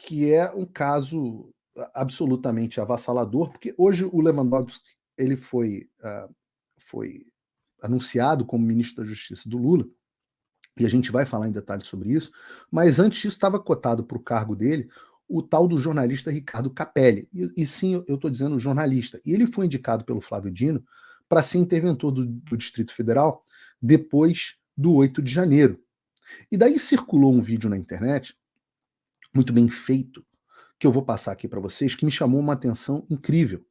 que é um caso absolutamente avassalador, porque hoje o Lewandowski ele foi anunciado como ministro da Justiça do Lula, e a gente vai falar em detalhes sobre isso, mas antes disso estava cotado para o cargo dele o tal do jornalista Ricardo Capelli, e sim, eu estou dizendo jornalista, e ele foi indicado pelo Flávio Dino para ser interventor do Distrito Federal depois do 8 de janeiro. E daí circulou um vídeo na internet, muito bem feito, que eu vou passar aqui para vocês, que me chamou uma atenção incrível,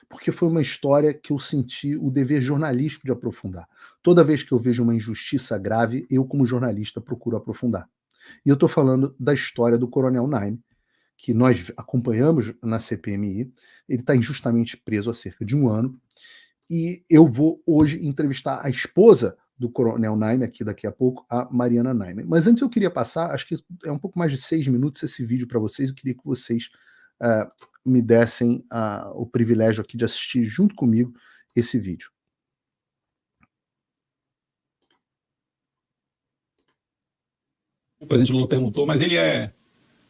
porque foi uma história que eu senti o dever jornalístico de aprofundar. Toda vez que eu vejo uma injustiça grave, eu, como jornalista, procuro aprofundar. E eu estou falando da história do Coronel Naime, que nós acompanhamos na CPMI. Ele está injustamente preso há cerca de 1 ano, e eu vou hoje entrevistar a esposa do Coronel Naime, aqui daqui a pouco, a Mariana Naime. Mas antes eu queria passar, acho que é um pouco mais de 6 minutos esse vídeo para vocês, eu queria que vocês me dessem o privilégio aqui de assistir junto comigo esse vídeo. O presidente Lula perguntou, mas ele é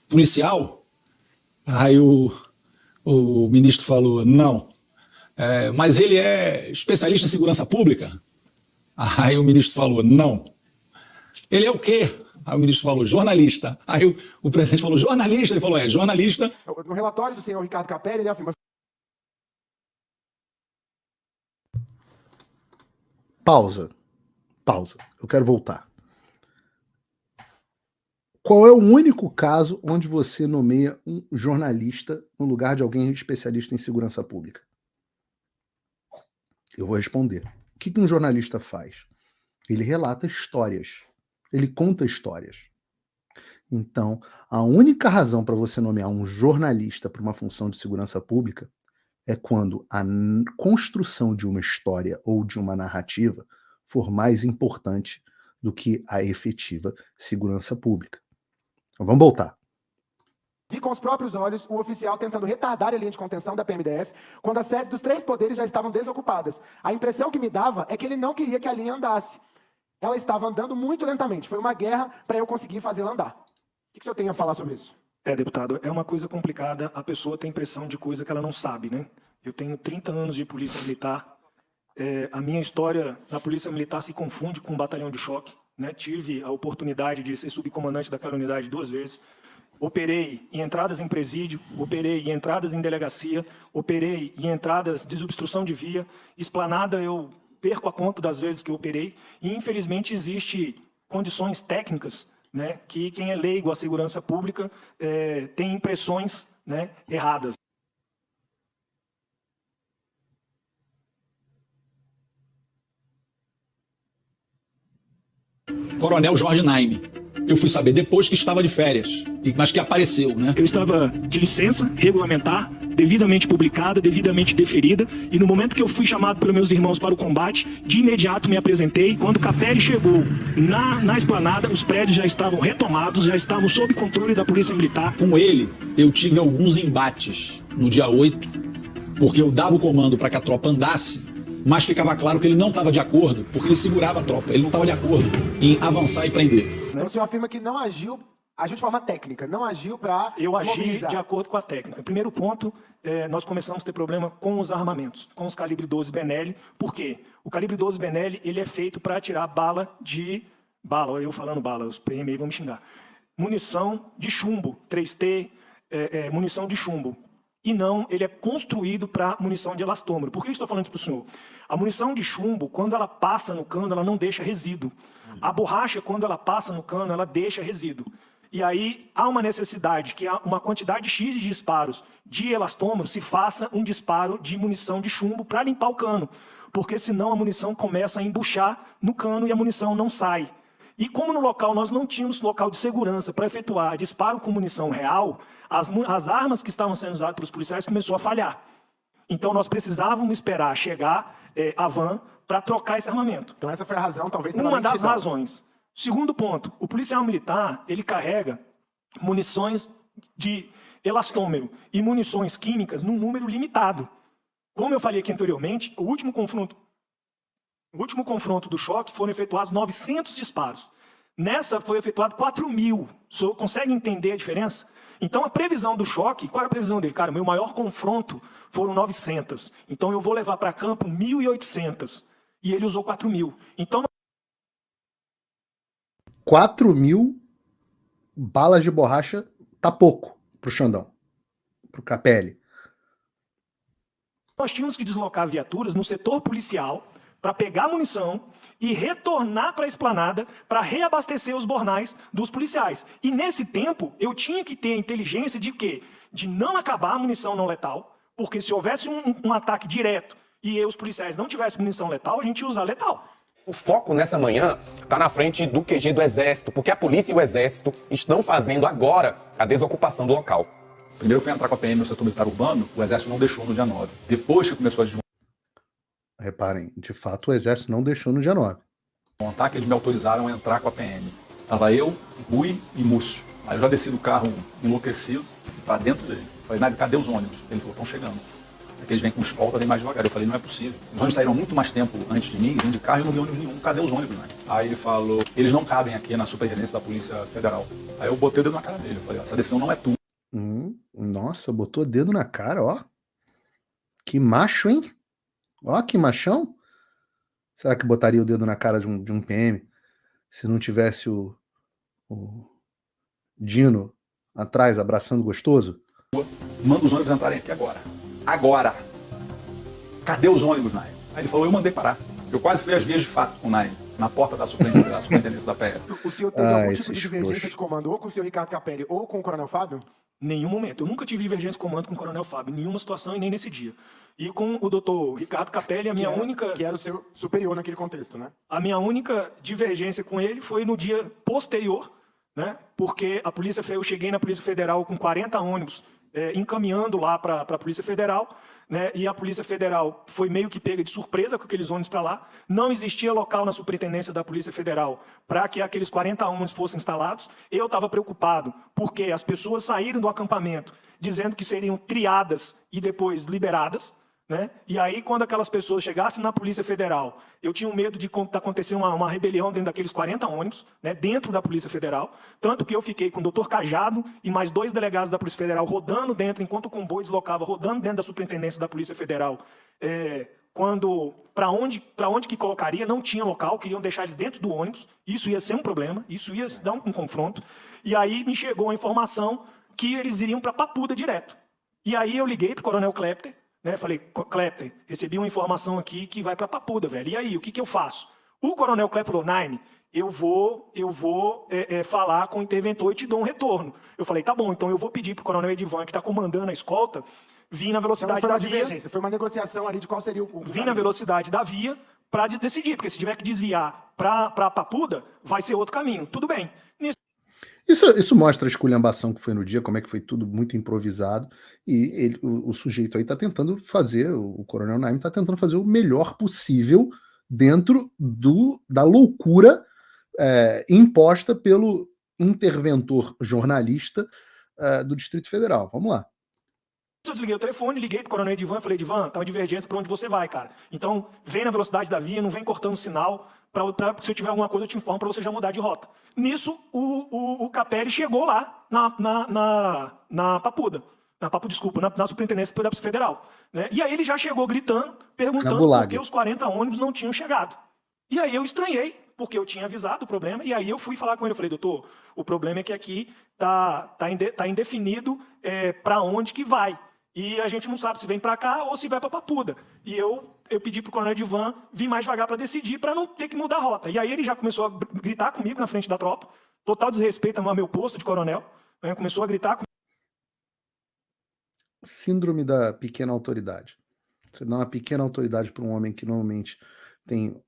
policial? Aí o ministro falou, não. Mas ele é especialista em segurança pública? Aí o ministro falou, não. Ele é o quê? Aí o ministro falou, jornalista. Aí o presidente falou, jornalista? Ele falou, jornalista. No relatório do senhor Ricardo Capelli, ele afirma... Pausa. Eu quero voltar. Qual é o único caso onde você nomeia um jornalista no lugar de alguém especialista em segurança pública? Eu vou responder. O que um jornalista faz? Ele relata histórias. Ele conta histórias. Então, a única razão para você nomear um jornalista para uma função de segurança pública é quando a construção de uma história ou de uma narrativa for mais importante do que a efetiva segurança pública. Então, vamos voltar. Vi com os próprios olhos o oficial tentando retardar a linha de contenção da PMDF quando as sedes dos 3 poderes já estavam desocupadas. A impressão que me dava é que ele não queria que a linha andasse. Ela estava andando muito lentamente. Foi uma guerra para eu conseguir fazê-la andar. O que o senhor tem a falar sobre isso? Deputado, é uma coisa complicada. A pessoa tem impressão de coisa que ela não sabe, né? Eu tenho 30 anos de polícia militar. A minha história na polícia militar se confunde com um batalhão de choque, né? Tive a oportunidade de ser subcomandante daquela unidade 2 vezes. Operei em entradas em presídio, operei em entradas em delegacia, operei em entradas de desobstrução de via, esplanada eu perco a conta das vezes que eu operei, e infelizmente existe condições técnicas, né, que quem é leigo à segurança pública tem impressões, né, erradas. Coronel Jorge Naime. Eu fui saber depois que estava de férias, mas que apareceu, né? Eu estava de licença regulamentar, devidamente publicada, devidamente deferida, e no momento que eu fui chamado pelos meus irmãos para o combate, de imediato me apresentei. Quando o Capelli chegou na esplanada, os prédios já estavam retomados, já estavam sob controle da Polícia Militar. Com ele, eu tive alguns embates no dia 8, porque eu dava o comando para que a tropa andasse, mas ficava claro que ele não estava de acordo, porque ele segurava a tropa, ele não estava de acordo em avançar e prender. Então, o senhor afirma que não agiu de forma técnica, não agiu para Eu agi de acordo com a técnica. Primeiro ponto, nós começamos a ter problema com os armamentos, com os calibre 12 Benelli. Por quê? O calibre 12 Benelli, ele é feito para atirar bala, eu falando bala, os PM aí vão me xingar. Munição de chumbo, 3T, munição de chumbo. E não, ele é construído para munição de elastômero. Por que eu estou falando isso para o senhor? A munição de chumbo, quando ela passa no cano, ela não deixa resíduo. A borracha, quando ela passa no cano, ela deixa resíduo. E aí há uma necessidade que há uma quantidade X de disparos de elastômero se faça um disparo de munição de chumbo para limpar o cano. Porque senão a munição começa a embuchar no cano e a munição não sai. E como no local nós não tínhamos local de segurança para efetuar disparo com munição real, as armas que estavam sendo usadas pelos policiais começou a falhar. Então nós precisávamos esperar chegar a van para trocar esse armamento. Então essa foi a razão, talvez, pela Uma das lentidão. razões. Segundo ponto, o policial militar, ele carrega munições de elastômero e munições químicas num número limitado. Como eu falei aqui anteriormente, o último confronto do choque foram efetuados 900 disparos. Nessa foi efetuado 4.000. O senhor consegue entender a diferença? Então, a previsão do choque, qual era a previsão dele? Cara, meu maior confronto foram 900. Então, eu vou levar para campo 1.800. E ele usou 4.000. Então, 4.000 balas de borracha tá pouco pro Xandão, pro Capelli. nós tínhamos que deslocar viaturas no setor policial para pegar munição e retornar para a esplanada para reabastecer os bornais dos policiais. E nesse tempo, eu tinha que ter a inteligência de quê? De não acabar a munição não letal, porque se houvesse um ataque direto e os policiais não tivessem munição letal, a gente ia usar letal. O foco nessa manhã está na frente do QG do Exército, porque a polícia e o Exército estão fazendo agora a desocupação do local. Primeiro foi entrar com a PM no setor militar urbano, o Exército não deixou no dia 9. Depois que começou a Reparem, de fato o Exército não deixou no dia 9. desmontar, que eles me autorizaram a entrar com a PM. Tava eu, Rui e Múcio. Aí eu já desci do carro enlouquecido, pra dentro dele. Falei, Nádio, cadê os ônibus? Ele falou, estão chegando. É que eles vêm com escolta, vêm mais devagar. Eu falei, não é possível. Os ônibus saíram muito mais tempo antes de mim, vim de carro e eu não vi ônibus nenhum. Cadê os ônibus, né? Aí ele falou, eles não cabem aqui na superintendência da Polícia Federal. Aí eu botei o dedo na cara dele. Eu falei, essa decisão não é tua. Nossa, botou dedo na cara, ó. Que macho, hein? Ó, que machão. Será que botaria o dedo na cara de um PM se não tivesse o Dino atrás abraçando gostoso? Manda os ônibus entrarem aqui agora. Agora! Cadê os ônibus, Nai? Aí ele falou, eu mandei parar. Eu quase fui às vias de fato com o Nai, na porta da superintendência da PF. O senhor teve algum tipo de divergência de comando ou com o senhor Ricardo Capelli ou com o Coronel Fábio? Nenhum momento. Eu nunca tive divergência de comando com o Coronel Fábio, em nenhuma situação e nem nesse dia. E com o doutor Ricardo Capelli, a minha única... Que era o seu superior naquele contexto, né? A minha única divergência com ele foi no dia posterior, né? Porque eu cheguei na Polícia Federal com 40 ônibus encaminhando lá para a Polícia Federal, né? E a Polícia Federal foi meio que pega de surpresa com aqueles ônibus para lá. Não existia local na superintendência da Polícia Federal para que aqueles 40 ônibus fossem instalados. Eu estava preocupado porque as pessoas saíram do acampamento dizendo que seriam triadas e depois liberadas, né? E aí, quando aquelas pessoas chegassem na Polícia Federal, eu tinha medo de acontecer uma rebelião dentro daqueles 40 ônibus, né, dentro da Polícia Federal, tanto que eu fiquei com o doutor Cajado e mais 2 delegados da Polícia Federal rodando dentro, enquanto o comboio deslocava, rodando dentro da superintendência da Polícia Federal. Para onde que colocaria, não tinha local, queriam deixar eles dentro do ônibus, isso ia ser um problema, isso ia dar um confronto. E aí me chegou a informação que eles iriam para Papuda direto. E aí eu liguei para o Coronel Klepter, né? Falei, Klepter, recebi uma informação aqui que vai para Papuda, velho. E aí, o que eu faço? O Coronel Klepter falou, Naime, eu vou falar com o interventor e te dou um retorno. Eu falei, tá bom, então eu vou pedir para o Coronel Edivan, que está comandando a escolta, vir na velocidade da via. Foi uma negociação ali de qual seria o vir na velocidade da via para decidir, porque se tiver que desviar para Papuda, vai ser outro caminho. Tudo bem. Isso mostra a esculhambação que foi no dia, como é que foi tudo muito improvisado, e o sujeito aí está tentando fazer, o Coronel Naime está tentando fazer o melhor possível dentro da loucura imposta pelo interventor jornalista do Distrito Federal. Vamos lá. Eu desliguei o telefone, liguei pro Coronel Edivan e falei, Edivan, tá uma divergência para onde você vai, cara. Então, vem na velocidade da via, não vem cortando o sinal, se eu tiver alguma coisa eu te informo para você já mudar de rota. Nisso, o Capelli chegou lá na Papuda. Na superintendência da Polícia Federal. Né? E aí ele já chegou gritando, perguntando por que os 40 ônibus não tinham chegado. E aí eu estranhei, porque eu tinha avisado o problema, e aí eu fui falar com ele, eu falei, doutor, o problema é que aqui tá indefinido para onde que vai. E a gente não sabe se vem para cá ou se vai para Papuda. E eu pedi para o Coronel Edivan vir mais devagar para decidir, para não ter que mudar a rota. E aí ele já começou a gritar comigo na frente da tropa, total desrespeito ao meu posto de coronel, né? Começou a gritar comigo. Síndrome da pequena autoridade. Você dá uma pequena autoridade para um homem que normalmente tem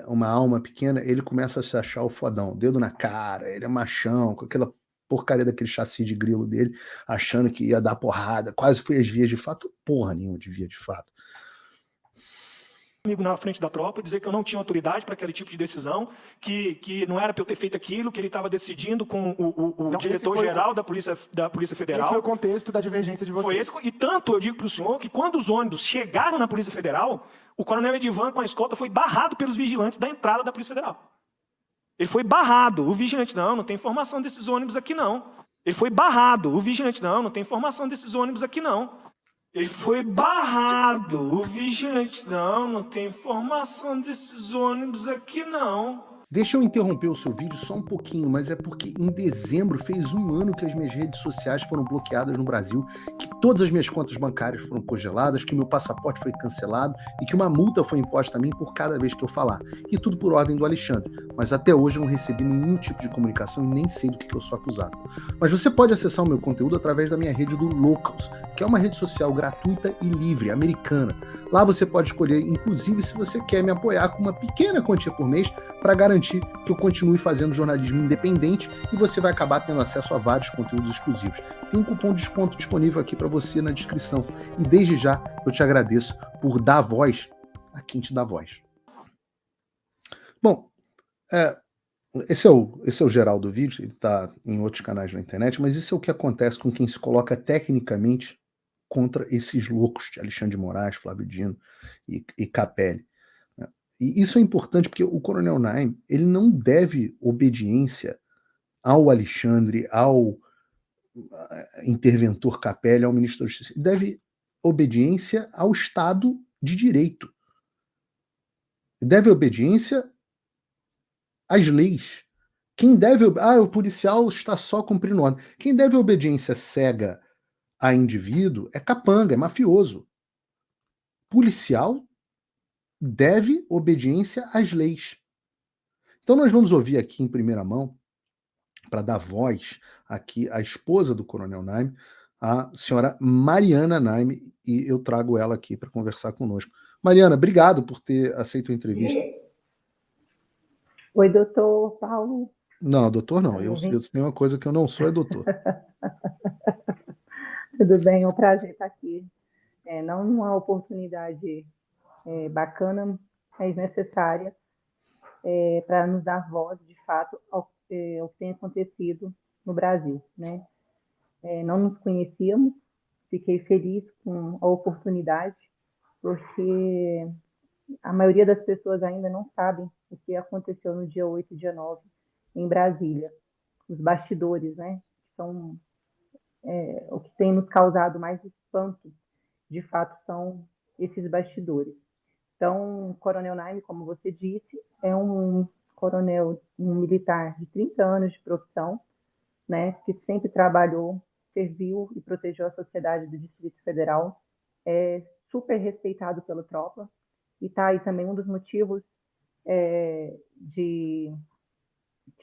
uma alma pequena, ele começa a se achar o fodão, dedo na cara, ele é machão, com aquela porcaria daquele chassi de grilo dele, achando que ia dar porrada, quase foi às vias de fato, porra nenhuma de via de fato. Comigo na frente da tropa, dizer que eu não tinha autoridade para aquele tipo de decisão, que não era para eu ter feito aquilo, que ele estava decidindo com o diretor-geral da Polícia Federal. Esse foi o contexto da divergência de vocês. E tanto eu digo para o senhor que quando os ônibus chegaram na Polícia Federal, o Coronel Edivan com a escolta foi barrado pelos vigilantes da entrada da Polícia Federal. Ele foi barrado. O vigilante, não tem informação desses ônibus aqui não. Ele foi barrado. O vigilante, não tem informação desses ônibus aqui, não. Ele foi barrado. O vigilante, não tem informação desses ônibus aqui, não. Deixa eu interromper o seu vídeo só um pouquinho, mas é porque em dezembro fez 1 ano que as minhas redes sociais foram bloqueadas no Brasil, que todas as minhas contas bancárias foram congeladas, que meu passaporte foi cancelado e que uma multa foi imposta a mim por cada vez que eu falar. E tudo por ordem do Alexandre. Mas até hoje eu não recebi nenhum tipo de comunicação e nem sei do que eu sou acusado. Mas você pode acessar o meu conteúdo através da minha rede do Locals, que é uma rede social gratuita e livre, americana. Lá você pode escolher, inclusive, se você quer me apoiar com uma pequena quantia por mês para garantir que eu continue fazendo jornalismo independente e você vai acabar tendo acesso a vários conteúdos exclusivos. Tem um cupom de desconto disponível aqui para você na descrição. E desde já eu te agradeço por dar voz a quem te dá voz. Bom, esse é o geral do vídeo, ele está em outros canais na internet, mas isso é o que acontece com quem se coloca tecnicamente contra esses loucos de Alexandre de Moraes, Flávio Dino e Capelli. E isso é importante porque o Coronel Naime, ele não deve obediência ao Alexandre, ao interventor Capelli, ao ministro da Justiça. Ele deve obediência ao Estado de Direito. Ele deve obediência às leis. Quem deve... o policial está só cumprindo ordem. Quem deve obediência cega a indivíduo é capanga, é mafioso. Policial deve obediência às leis. Então nós vamos ouvir aqui em primeira mão, para dar voz aqui à esposa do Coronel Naime, a senhora Mariana Naime, e eu trago ela aqui para conversar conosco. Mariana, obrigado por ter aceito a entrevista. Oi, doutor Paulo. Não, doutor não. Eu tenho uma coisa que eu não sou, é doutor. Tudo bem, é um prazer estar aqui. Não uma oportunidade bacana, mas necessária para nos dar voz, de fato, ao que tem acontecido no Brasil, né? Não nos conhecíamos, fiquei feliz com a oportunidade, porque a maioria das pessoas ainda não sabem o que aconteceu no dia 8 e dia 9 em Brasília. Os bastidores, né? São o que tem nos causado mais espanto, de fato, são esses bastidores. Então, o Coronel Naime, como você disse, é um coronel, um militar de 30 anos de profissão, né, que sempre trabalhou, serviu e protegeu a sociedade do Distrito Federal, é super respeitado pela tropa, e está aí também um dos motivos de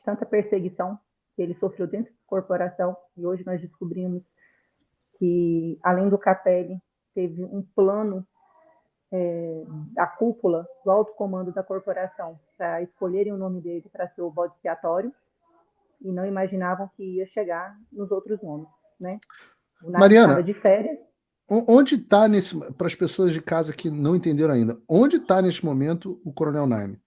tanta perseguição que ele sofreu dentro da corporação, e hoje nós descobrimos que, além do Capelli, teve um plano da cúpula do alto comando da corporação para escolherem o nome dele para ser o bode expiatório, e não imaginavam que ia chegar nos outros nomes, né? O Naime estava de férias. Onde está, para as pessoas de casa que não entenderam ainda, onde está neste momento o Coronel Naime?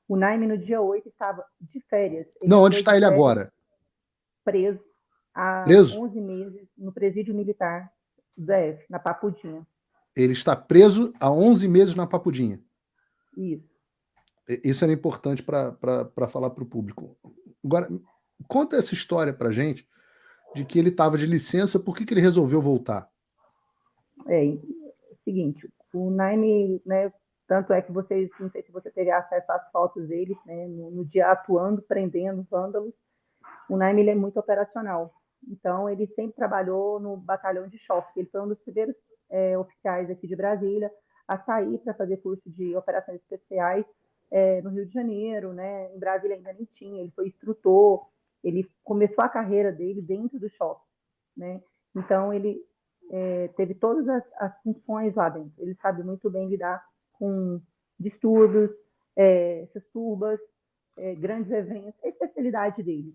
O Naime, no dia 8, estava de férias. Não, onde está ele agora? Preso há 11 meses no presídio militar do DF, na Papudinha. Ele está preso há 11 meses na Papudinha. Isso. Isso era importante para falar para o público. Agora, conta essa história para a gente de que ele estava de licença, por que ele resolveu voltar? Seguinte, o Naime, né, tanto é que vocês, não sei se você teve acesso às fotos dele, né, no dia atuando, prendendo vândalos. O Naime, ele é muito operacional. Então, ele sempre trabalhou no batalhão de choque. Ele foi um dos primeiros oficiais aqui de Brasília a sair para fazer curso de operações especiais no Rio de Janeiro, né? Em Brasília ainda nem tinha. Ele foi instrutor, ele começou a carreira dele dentro do choque, né? Então, ele teve todas as funções lá dentro. Ele sabe muito bem lidar com distúrbios, essas turbas, grandes eventos, a especialidade dele.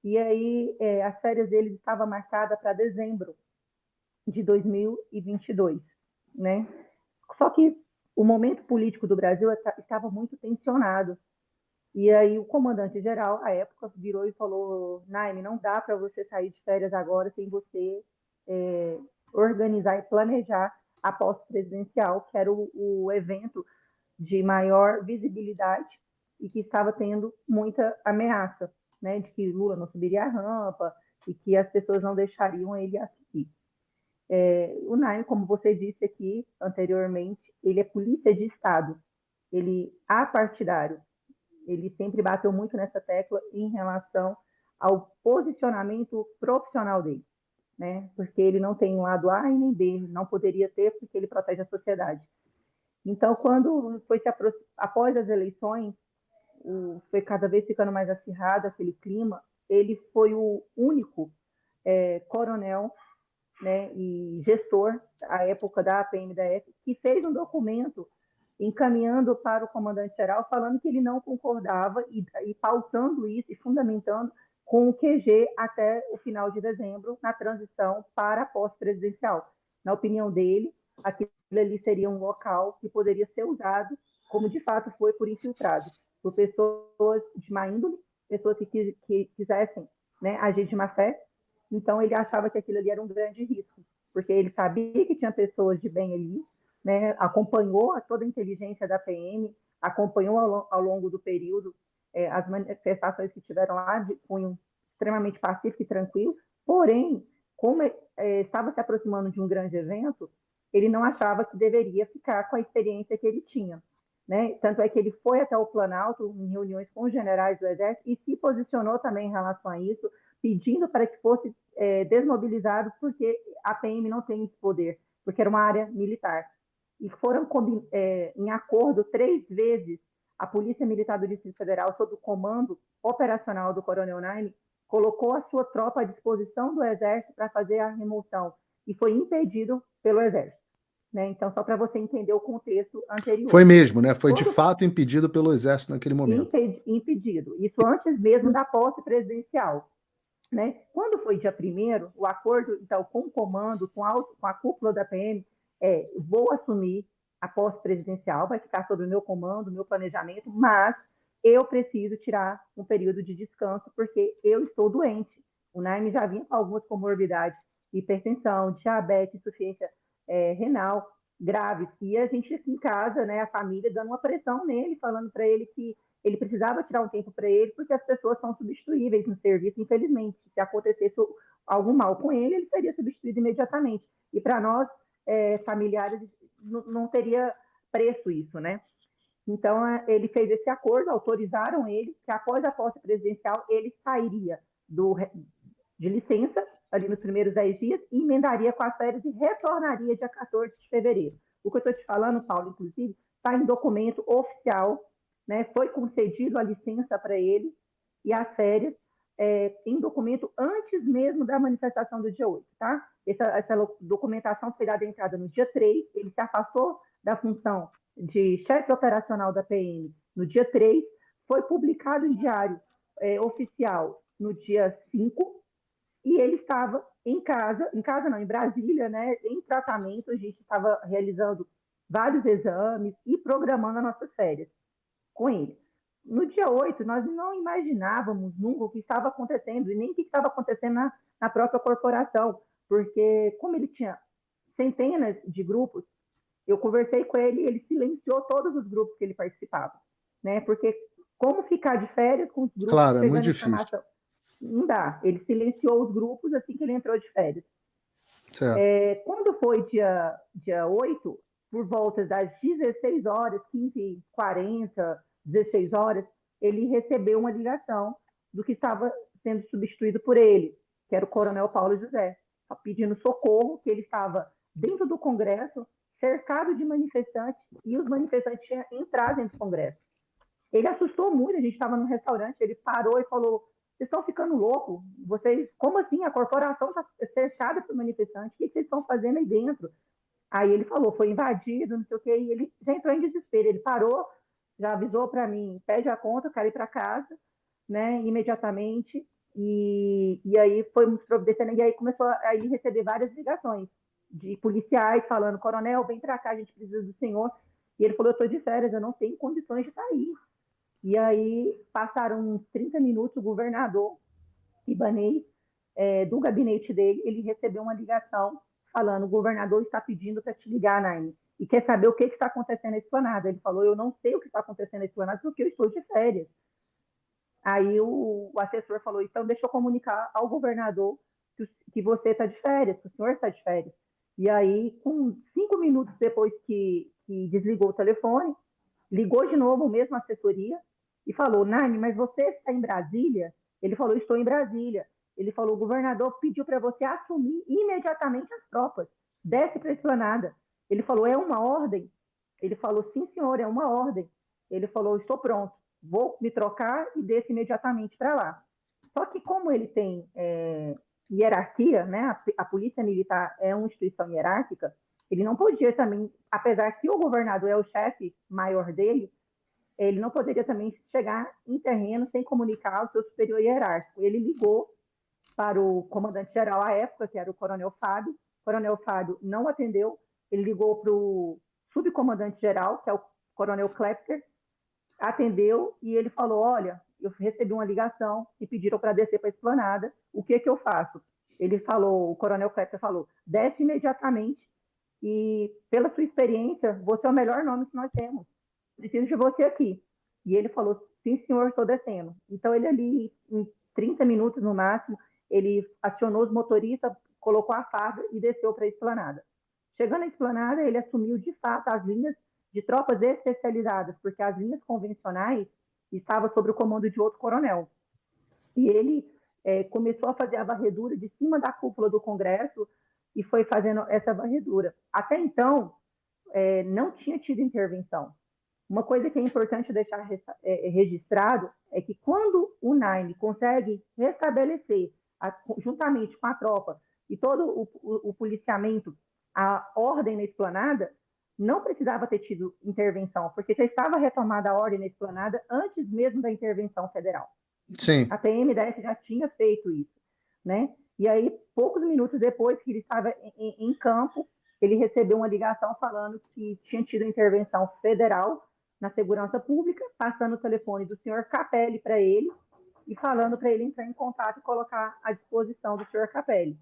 E aí, as férias dele estavam marcadas para dezembro de 2022, né? Só que o momento político do Brasil estava muito tensionado. E aí o comandante-geral, à época, virou e falou: Naime, não dá para você sair de férias agora sem você organizar e planejar a posse presidencial, que era o evento de maior visibilidade e que estava tendo muita ameaça, né, de que Lula não subiria a rampa, e que as pessoas não deixariam ele assistir. O Naime, como você disse aqui anteriormente, ele é polícia de Estado, ele é apartidário, ele sempre bateu muito nessa tecla em relação ao posicionamento profissional dele, né? Porque ele não tem um lado A e nem B, não poderia ter, porque ele protege a sociedade. Então, quando foi após as eleições, foi cada vez ficando mais acirrado aquele clima, ele foi o único coronel, né, e gestor, à época da PMDF, que fez um documento encaminhando para o comandante-geral, falando que ele não concordava e pautando isso e fundamentando com o QG até o final de dezembro, na transição para a posse presidencial. Na opinião dele, aquilo ali seria um local que poderia ser usado, como de fato foi, por infiltrados, por pessoas de má índole, pessoas que quisessem, né, agir de má fé. Então, ele achava que aquilo ali era um grande risco, porque ele sabia que tinha pessoas de bem ali, né, acompanhou toda a inteligência da PM, acompanhou ao longo do período as manifestações que tiveram lá de cunho extremamente pacífico e tranquilo, porém, como estava se aproximando de um grande evento, ele não achava que deveria ficar com a experiência que ele tinha, né? Tanto é que ele foi até o Planalto em reuniões com os generais do Exército e se posicionou também em relação a isso, pedindo para que fosse desmobilizado, porque a PM não tem esse poder, porque era uma área militar. E foram em acordo 3 vezes, a Polícia Militar do Distrito Federal, sob o comando operacional do Coronel Naime, colocou a sua tropa à disposição do Exército para fazer a remoção, e foi impedido pelo Exército. Né? Então, só para você entender o contexto anterior. Foi mesmo, né? Foi de fato impedido pelo Exército naquele momento. Impedido. Isso antes mesmo da posse presidencial. Né? Quando foi dia 1º, o acordo então, com o comando, com a cúpula da PM, vou assumir a posse presidencial, vai ficar sob o meu comando, o meu planejamento, mas eu preciso tirar um período de descanso, porque eu estou doente. O Naime já vinha com algumas comorbidades, hipertensão, diabetes, insuficiência renal graves, e a gente aqui em casa, né, a família, dando uma pressão nele, falando para ele que ele precisava tirar um tempo para ele, porque as pessoas são substituíveis no serviço, infelizmente. Se acontecesse algum mal com ele, ele seria substituído imediatamente. E para nós, familiares, não teria preço isso, né? Então, ele fez esse acordo, autorizaram ele, que após a posse presidencial, ele sairia de licença, ali nos primeiros 10 dias, e emendaria com as férias e retornaria dia 14 de fevereiro. O que eu estou te falando, Paulo, inclusive, está em documento oficial, né? Foi concedido a licença para ele e as férias em documento antes mesmo da manifestação do dia 8, tá? Essa documentação foi dada entrada no dia 3, ele se afastou da função de chefe operacional da PM no dia 3, foi publicado em diário oficial no dia 5, e ele estava em Brasília, né, em tratamento. A gente estava realizando vários exames e programando as nossas férias com ele. No dia 8, nós não imaginávamos nunca o que estava acontecendo e nem o que estava acontecendo na própria corporação, porque como ele tinha centenas de grupos, eu conversei com ele e ele silenciou todos os grupos que ele participava, né? Porque como ficar de férias com os grupos claro, pegando muito difícil. informação? Não dá. Ele silenciou os grupos assim que ele entrou de férias. Quando foi dia 8, por volta das 16 horas, 15h40, 16 horas, ele recebeu uma ligação do que estava sendo substituído por ele, que era o Coronel Paulo José, pedindo socorro, que ele estava dentro do Congresso, cercado de manifestantes, e os manifestantes tinham entrado dentro do Congresso. Ele assustou muito, a gente estava num restaurante, ele parou e falou: vocês estão ficando loucos? Vocês, como assim? A corporação está cercada por manifestantes, o que vocês estão fazendo aí dentro? Aí ele falou, foi invadido, não sei o quê, e ele já entrou em desespero. Ele parou, já avisou para mim, pede a conta, quero ir para casa, né, imediatamente, e aí foi nos providenciando, e aí começou a ele receber várias ligações de policiais falando: coronel, vem para cá, a gente precisa do senhor. E ele falou: eu estou de férias, eu não tenho condições de sair. E aí passaram uns 30 minutos, o governador Ibanez, do gabinete dele, ele recebeu uma ligação falando: o governador está pedindo para te ligar, Naime, e quer saber o que está acontecendo na Esplanada. Ele falou: eu não sei o que está acontecendo na Esplanada porque eu estou de férias. Aí o assessor falou, então deixa eu comunicar ao governador que você está de férias, que o senhor está de férias. E aí, com 5 minutos depois que desligou o telefone, ligou de novo, mesmo assessoria, e falou, Nani, mas você está em Brasília? Ele falou, estou em Brasília. Ele falou, o governador pediu para você assumir imediatamente as tropas. Desce para a esplanada. Ele falou, é uma ordem? Ele falou, sim, senhor, é uma ordem. Ele falou, estou pronto. Vou me trocar e desço imediatamente para lá. Só que como ele tem hierarquia, né? A polícia militar é uma instituição hierárquica, ele não podia também, apesar que o governador é o chefe maior dele, ele não poderia também chegar em terreno sem comunicar ao seu superior hierárquico. Ele ligou para o comandante-geral à época, que era o Coronel Fábio. O Coronel Fábio não atendeu, ele ligou para o subcomandante-geral, que é o Coronel Klepter, atendeu e ele falou, olha, eu recebi uma ligação e pediram para descer para a esplanada, o que eu faço? Ele falou, o Coronel Klepter falou, desce imediatamente e, pela sua experiência, você é o melhor nome que nós temos. Preciso de você aqui. E ele falou, sim, senhor, estou descendo. Então, ele ali, em 30 minutos no máximo, ele acionou os motoristas, colocou a farda e desceu para a esplanada. Chegando à esplanada, ele assumiu, de fato, as linhas de tropas especializadas, porque as linhas convencionais estavam sob o comando de outro coronel. E ele começou a fazer a varredura de cima da cúpula do Congresso e foi fazendo essa varredura. Até então, não tinha tido intervenção. Uma coisa que é importante deixar registrado é que quando o NAIM consegue restabelecer, juntamente com a tropa e todo o policiamento, a ordem na esplanada, não precisava ter tido intervenção, porque já estava retomada a ordem na esplanada antes mesmo da intervenção federal. Sim. A PMDF já tinha feito isso, né? E aí, poucos minutos depois que ele estava em campo, ele recebeu uma ligação falando que tinha tido intervenção federal na segurança pública, passando o telefone do senhor Capelli para ele e falando para ele entrar em contato e colocar à disposição do senhor Capelli.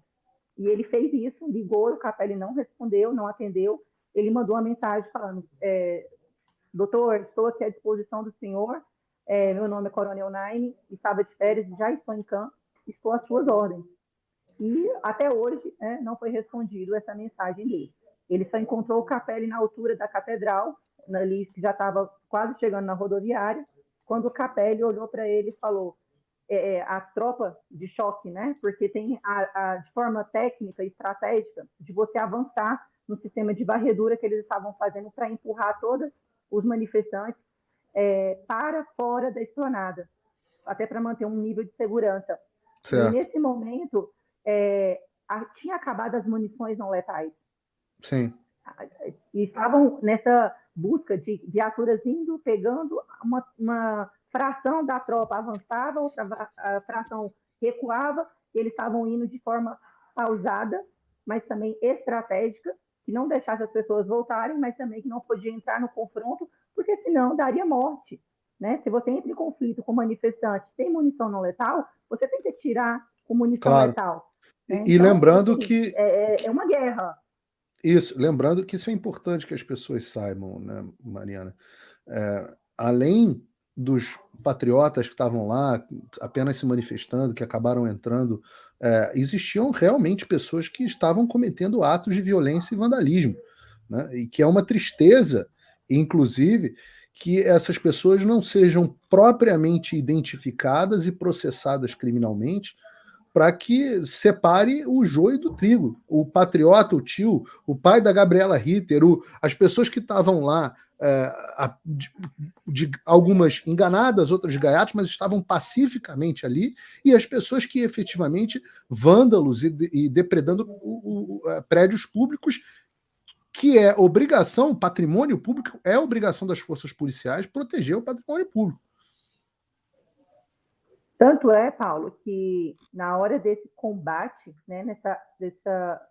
E ele fez isso, ligou, o Capelli não respondeu, não atendeu, ele mandou uma mensagem falando, doutor, estou aqui à disposição do senhor, meu nome é Coronel Naime, estava de férias, já estou em campo, estou às suas ordens. E até hoje não foi respondido essa mensagem dele. Ele só encontrou o Capelli na altura da catedral, ali que já estava quase chegando na rodoviária, quando o Capelli olhou para ele e falou, a tropa de choque, né? Porque tem de forma técnica e estratégica de você avançar no sistema de varredura que eles estavam fazendo para empurrar todos os manifestantes para fora da esplanada, até para manter um nível de segurança. Certo. E nesse momento, tinha acabado as munições não letais. Sim. E estavam nessa busca de viaturas indo, pegando uma fração da tropa avançava, outra fração recuava, e eles estavam indo de forma pausada, mas também estratégica, que não deixasse as pessoas voltarem, mas também que não podia entrar no confronto, porque senão daria morte. Né? Se você entra em conflito com manifestante sem munição não letal, você tem que atirar com munição letal. Né? E então, lembrando assim, que... É uma guerra. Isso, lembrando que isso é importante que as pessoas saibam, né, Mariana? Além dos patriotas que estavam lá apenas se manifestando, que acabaram entrando, existiam realmente pessoas que estavam cometendo atos de violência e vandalismo, né? E que é uma tristeza, inclusive, que essas pessoas não sejam propriamente identificadas e processadas criminalmente, para que separe o joio do trigo. O patriota, o tio, o pai da Gabriela Ritter, as pessoas que estavam lá, algumas enganadas, outras gaiatas, mas estavam pacificamente ali, e as pessoas que efetivamente, vândalos e depredando prédios públicos, que é obrigação, patrimônio público, é obrigação das forças policiais proteger o patrimônio público. Tanto é, Paulo, que na hora desse combate, né, dessa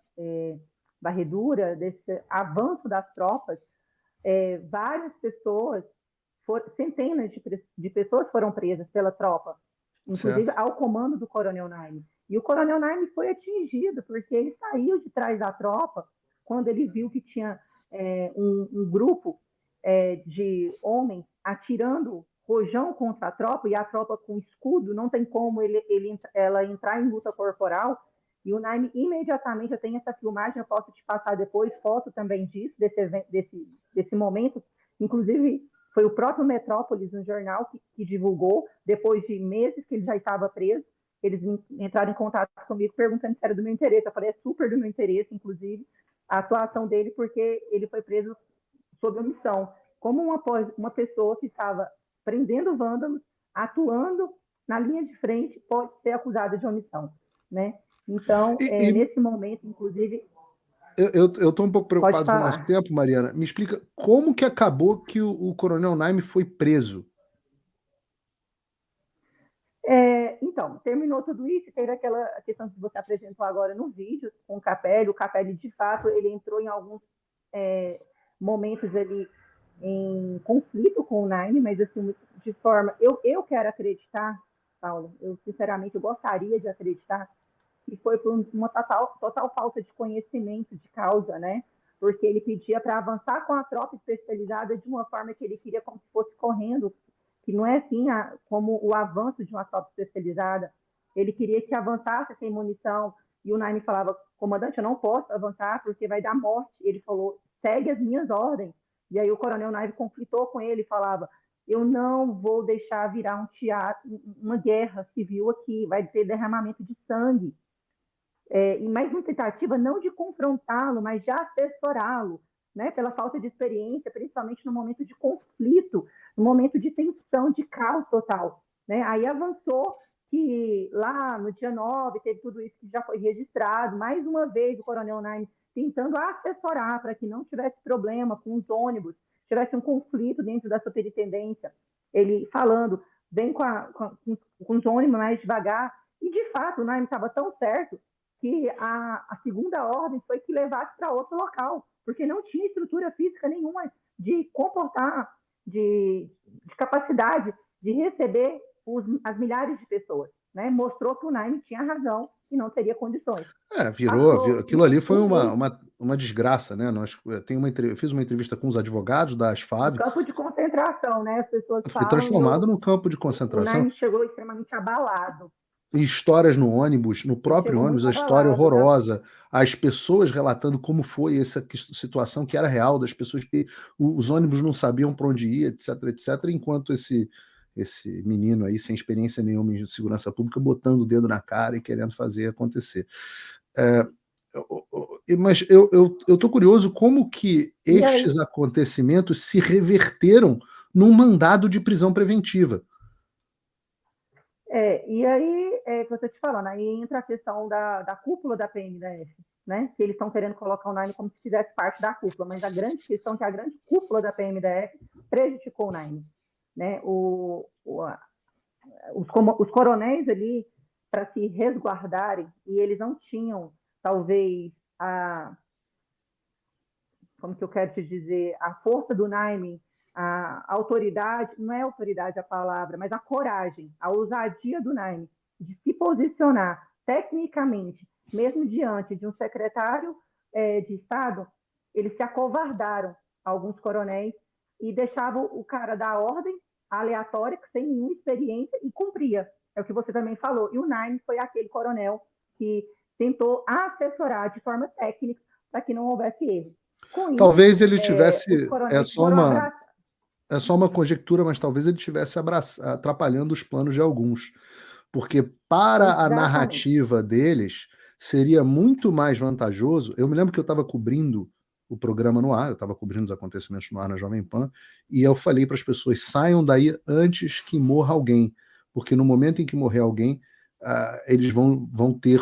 varredura, desse avanço das tropas, várias pessoas, centenas de pessoas foram presas pela tropa, inclusive ao comando do Coronel Naime. E o Coronel Naime foi atingido, porque ele saiu de trás da tropa quando ele viu que tinha um grupo de homens atirando rojão contra a tropa, e a tropa com escudo, não tem como ela entrar em luta corporal, e o Naime imediatamente, eu tenho essa filmagem, eu posso te passar depois, foto também disso, desse momento, inclusive foi o próprio Metrópolis, no jornal, que divulgou, depois de meses que ele já estava preso, eles entraram em contato comigo perguntando se era do meu interesse, eu falei, é super do meu interesse, inclusive, a atuação dele, porque ele foi preso sob omissão, como uma pessoa que estava prendendo vândalos, atuando na linha de frente, pode ser acusada de omissão, né? Então, nesse momento, inclusive... Eu estou um pouco preocupado com o nosso falar. tempo, Mariana. Me explica como que acabou que o Coronel Naime foi preso? Então, terminou tudo isso, teve aquela questão que você apresentou agora no vídeo com o Capelli, de fato, ele entrou em alguns momentos ali em conflito com o Naime, mas assim, de forma... Eu quero acreditar, Paulo, eu sinceramente eu gostaria de acreditar que foi por uma total falta de conhecimento de causa, né? Porque ele pedia para avançar com a tropa especializada de uma forma que ele queria como se fosse correndo, que não é assim como o avanço de uma tropa especializada. Ele queria que avançasse sem munição, e o Naime falava, comandante, eu não posso avançar porque vai dar morte. Ele falou, segue as minhas ordens. E aí o coronel Naime conflitou com ele e falava, eu não vou deixar virar um teatro, uma guerra civil aqui, vai ter derramamento de sangue. E mais uma tentativa não de confrontá-lo, mas de assessorá-lo, né, pela falta de experiência, principalmente no momento de conflito, no momento de tensão, de caos total. Né? Aí avançou que lá no dia 9 teve tudo isso que já foi registrado, mais uma vez o coronel Naime tentando assessorar para que não tivesse problema com os ônibus, tivesse um conflito dentro da superintendência, ele falando, vem com os ônibus mais devagar, e de fato o Naime estava tão certo que a segunda ordem foi que levasse para outro local, porque não tinha estrutura física nenhuma de comportar, de capacidade de receber as milhares de pessoas. Né? Mostrou que o Naime tinha razão e não teria condições. Virou aquilo ali foi uma desgraça, né? Fiz uma entrevista com os advogados da ASFAB. No campo de concentração, né? As pessoas foi transformado no campo de concentração. O Naime chegou extremamente abalado. Histórias no ônibus, no próprio ônibus, a história horrorosa, as pessoas relatando como foi essa situação que era real, das pessoas que os ônibus não sabiam para onde ir, etc, enquanto esse menino aí, sem experiência nenhuma em segurança pública, botando o dedo na cara e querendo fazer acontecer. Mas eu estou curioso como que estes acontecimentos se reverteram num mandado de prisão preventiva. E aí, que eu estou te falando, aí entra a questão da cúpula da PMDF, né? Que eles estão querendo colocar o Naime como se fizesse parte da cúpula, mas a grande questão é que a grande cúpula da PMDF prejudicou o Naime, né? Os coronéis ali, para se resguardarem, e eles não tinham, talvez, como que eu quero te dizer, a força do Naime, a autoridade, não é autoridade a palavra, mas a coragem, a ousadia do Naime de se posicionar tecnicamente, mesmo diante de um secretário de Estado, eles se acovardaram, alguns coronéis, e deixavam o cara dar ordem aleatória, sem nenhuma experiência, e cumpria. É o que você também falou. E o Naime foi aquele coronel que tentou assessorar de forma técnica para que não houvesse erro. Talvez ele tivesse... É só uma conjectura, mas talvez ele estivesse atrapalhando os planos de alguns. Porque para a narrativa deles, seria muito mais vantajoso... Eu me lembro que eu estava cobrindo o programa no ar, eu estava cobrindo os acontecimentos no ar na Jovem Pan, e eu falei para as pessoas, saiam daí antes que morra alguém. Porque no momento em que morrer alguém, eles vão ter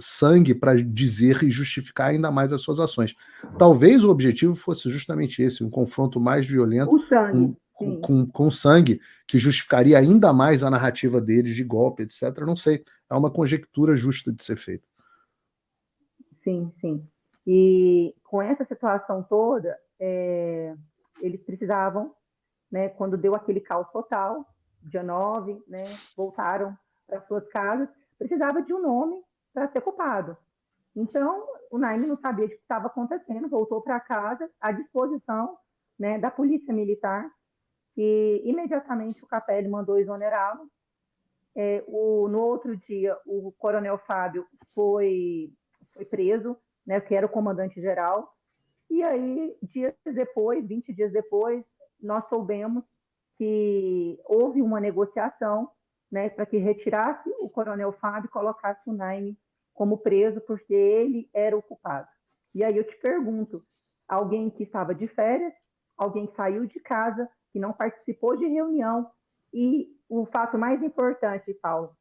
sangue para dizer e justificar ainda mais as suas ações. Talvez o objetivo fosse justamente esse, um confronto mais violento com sangue, que justificaria ainda mais a narrativa deles de golpe, etc. Não sei, é uma conjectura justa de ser feita. Sim. E com essa situação toda, eles precisavam, né, quando deu aquele caos total, dia 9, né, voltaram para suas casas, precisava de um nome para ser culpado. Então, o Naime não sabia o que estava acontecendo, voltou para casa à disposição, né, da polícia militar, E imediatamente o Capelli mandou exonerá-lo. No outro dia, o coronel Fábio foi preso, né, que era o comandante-geral. E aí, 20 dias depois, nós soubemos que houve uma negociação, né, para que retirasse o coronel Fábio e colocasse o Naime como preso, porque ele era o culpado. E aí eu te pergunto, alguém que estava de férias, alguém que saiu de casa, que não participou de reunião, e o fato mais importante, Paulo,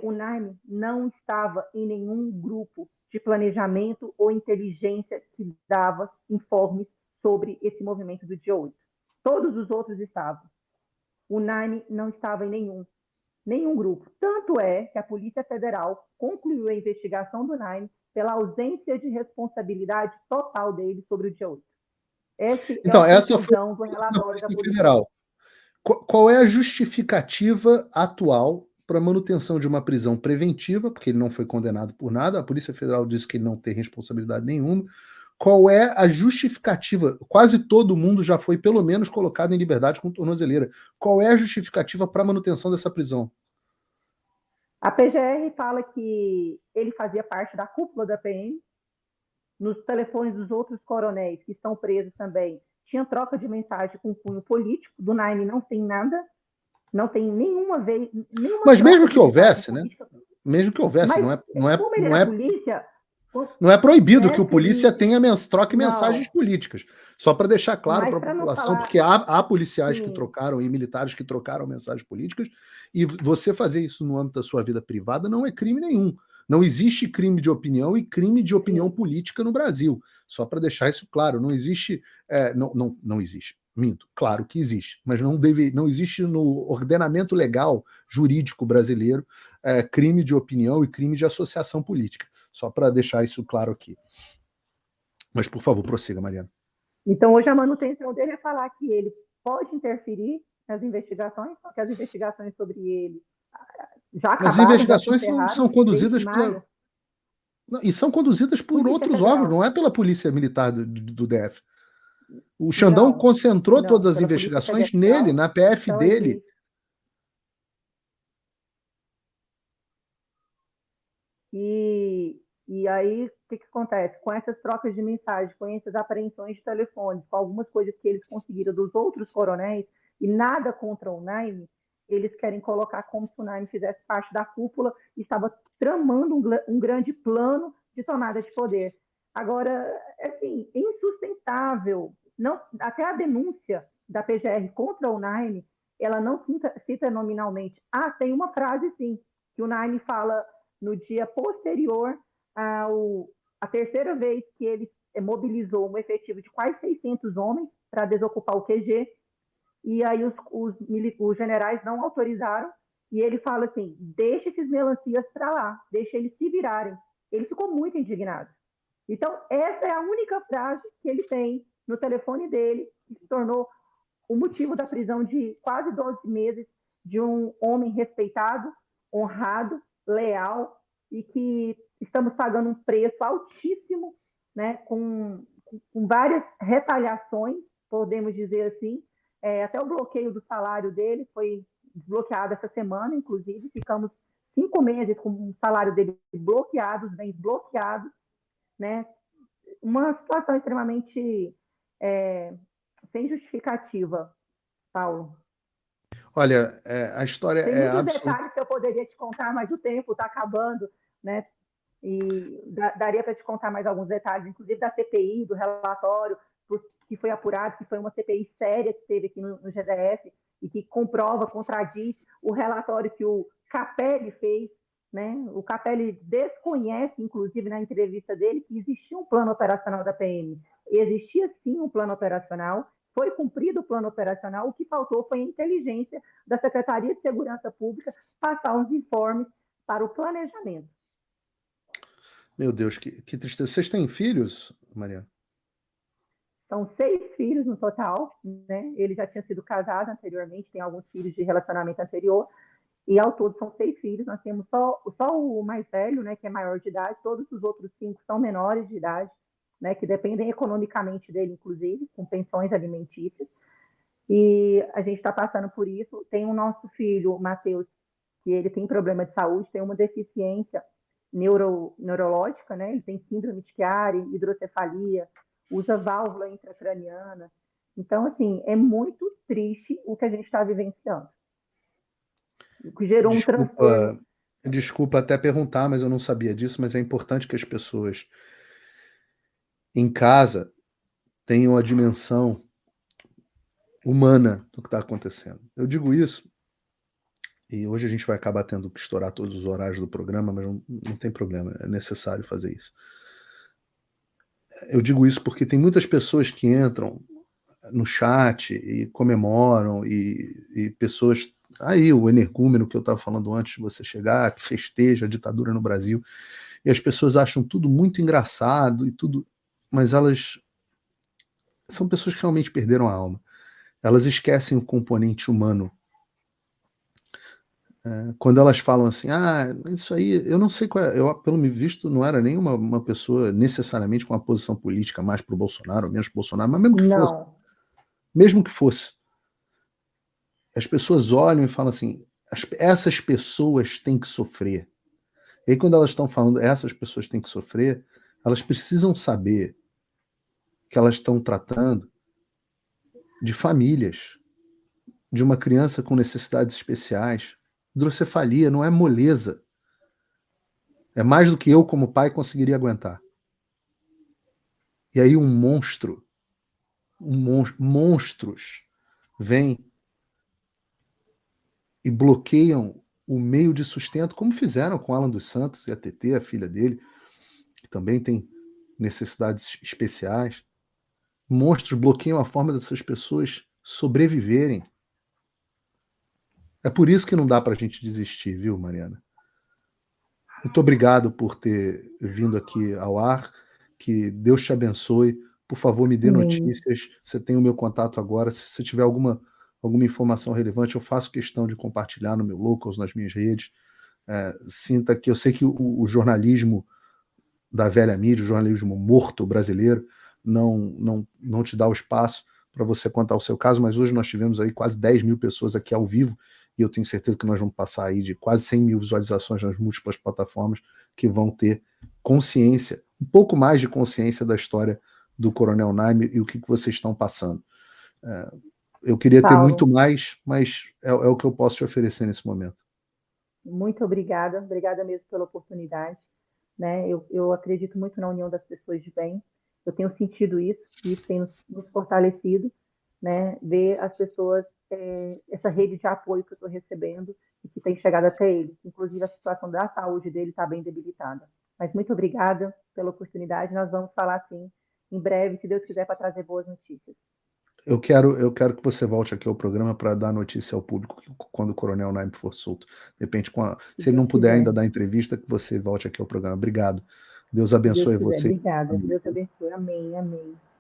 o Naime não estava em nenhum grupo de planejamento ou inteligência que dava informes sobre esse movimento do dia 8. Todos os outros estavam. O Naime não estava em nenhum grupo. Tanto é que a Polícia Federal concluiu a investigação do Naime pela ausência de responsabilidade total dele sobre o dia 8. Então, é a essa foi conclusão do relatório da Polícia Federal. Qual é a justificativa atual para a manutenção de uma prisão preventiva, porque ele não foi condenado por nada, a Polícia Federal disse que ele não tem responsabilidade nenhuma. Qual é a justificativa? Quase todo mundo já foi, pelo menos, colocado em liberdade com tornozeleira. Qual é a justificativa para a manutenção dessa prisão? A PGR fala que ele fazia parte da cúpula da PM. Nos telefones dos outros coronéis que estão presos também, tinha troca de mensagem com cunho político. Do Naime não tem nada, não tem nenhuma vez. Mas mesmo que houvesse, né? Mesmo que houvesse, não é proibido que o polícia troque mensagens políticas. Só para deixar claro para a população, porque há policiais que trocaram e militares que trocaram mensagens políticas, e você fazer isso no âmbito da sua vida privada não é crime nenhum. Não existe crime de opinião e crime de opinião política no Brasil. Só para deixar isso claro, não existe. Não existe. Minto, claro que existe, mas não existe no ordenamento legal jurídico brasileiro crime de opinião e crime de associação política. Só para deixar isso claro aqui. Mas, por favor, prossiga, Mariana. Então, hoje a manutenção dele é falar que ele pode interferir nas investigações, só que as investigações sobre ele já acabaram. As investigações são conduzidas e são conduzidas por outros órgãos, não é pela Polícia Militar do DF. O Xandão concentrou todas as investigações nele, na PF dele. E aí, o que acontece? Com essas trocas de mensagem, com essas apreensões de telefones, com algumas coisas que eles conseguiram dos outros coronéis, e nada contra o Naime, eles querem colocar como se o Naime fizesse parte da cúpula e estava tramando um grande plano de tomada de poder. Agora, assim, é insustentável. Não, até a denúncia da PGR contra o Naime, ela não cita nominalmente. Tem uma frase, sim, que o Naime fala no dia posterior a terceira vez que ele mobilizou um efetivo de quase 600 homens para desocupar o QG, e aí os generais não autorizaram, e ele fala assim, deixa esses melancias para lá, deixa eles se virarem. Ele ficou muito indignado. Então, essa é a única frase que ele tem no telefone dele, que se tornou o motivo da prisão de quase 12 meses de um homem respeitado, honrado, leal, e que estamos pagando um preço altíssimo, né, com várias retaliações, podemos dizer assim. Até o bloqueio do salário dele foi desbloqueado essa semana, inclusive. Ficamos 5 meses com o salário dele bloqueado, os bens bloqueados, né? Uma situação extremamente sem justificativa, Paulo. Olha, a história Tem é muitos detalhes que eu poderia te contar, mas o tempo está acabando, né? E daria para te contar mais alguns detalhes, inclusive da CPI, do relatório, que foi apurado, que foi uma CPI séria que teve aqui no GDF e que comprova, contradiz o relatório que o Capelli fez, né? O Capelli desconhece, inclusive na entrevista dele, que existia um plano operacional da PM. Existia sim um plano operacional, foi cumprido o plano operacional, o que faltou foi a inteligência da Secretaria de Segurança Pública passar os informes para o planejamento. Meu Deus, que tristeza. Vocês têm filhos, Mariana? São 6 filhos no total, né? Ele já tinha sido casado anteriormente, tem alguns filhos de relacionamento anterior, e ao todo são 6 filhos. Nós temos só o mais velho, né, que é maior de idade, todos os outros 5 são menores de idade, né, que dependem economicamente dele, inclusive, com pensões alimentícias. E a gente está passando por isso. Tem o nosso filho, o Matheus, que ele tem problema de saúde, tem uma deficiência neurológica, né? Ele tem síndrome de Chiari, hidrocefalia, usa válvula intracraniana. Então, assim, é muito triste o que a gente está vivenciando. O que gerou um transtorno. Desculpa até perguntar, mas eu não sabia disso, mas é importante que as pessoas em casa tenham a dimensão humana do que está acontecendo. Eu digo isso, e hoje a gente vai acabar tendo que estourar todos os horários do programa, mas não tem problema, é necessário fazer isso. Eu digo isso porque tem muitas pessoas que entram no chat e comemoram, e pessoas... Aí o energúmeno que eu estava falando antes de você chegar, que festeja a ditadura no Brasil, e as pessoas acham tudo muito engraçado, e tudo, mas elas são pessoas que realmente perderam a alma. Elas esquecem o componente humano. Quando elas falam assim, isso aí, eu não sei qual é, eu, pelo visto, não era nem uma pessoa necessariamente com uma posição política mais pro Bolsonaro, ou menos pro Bolsonaro, mas mesmo que fosse, as pessoas olham e falam assim, essas pessoas têm que sofrer. E aí quando elas estão falando, essas pessoas têm que sofrer, elas precisam saber que elas estão tratando de famílias, de uma criança com necessidades especiais. Hidrocefalia não é moleza. É mais do que eu, como pai, conseguiria aguentar. E aí monstros vêm e bloqueiam o meio de sustento, como fizeram com Alan dos Santos e a TT, a filha dele, que também tem necessidades especiais. Monstros bloqueiam a forma dessas pessoas sobreviverem. É por isso que não dá para a gente desistir, viu, Mariana? Muito obrigado por ter vindo aqui ao ar. Que Deus te abençoe. Por favor, me dê notícias. Você tem o meu contato agora. Se você tiver alguma informação relevante, eu faço questão de compartilhar no meu Locals, nas minhas redes. Sinta que eu sei que o jornalismo da velha mídia, o jornalismo morto brasileiro, não te dá o espaço para você contar o seu caso, mas hoje nós tivemos aí quase 10 mil pessoas aqui ao vivo, e eu tenho certeza que nós vamos passar aí de quase 100 mil visualizações nas múltiplas plataformas que vão ter consciência, um pouco mais de consciência da história do Coronel Naime e o que vocês estão passando. Eu queria ter muito mais, mas é o que eu posso te oferecer nesse momento. Muito obrigada mesmo pela oportunidade. Né? Eu acredito muito na união das pessoas de bem. Eu tenho sentido isso tem nos fortalecido, né? Ver as pessoas, essa rede de apoio que eu estou recebendo e que tem chegado até eles. Inclusive, a situação da saúde dele está bem debilitada. Mas muito obrigada pela oportunidade. Nós vamos falar, sim, em breve, se Deus quiser, para trazer boas notícias. Eu quero que você volte aqui ao programa para dar notícia ao público quando o Coronel Naime for solto. De repente, se ele não puder ainda dar entrevista, que você volte aqui ao programa. Obrigado. Deus abençoe você. Obrigada. Deus abençoe. Amém. Amém.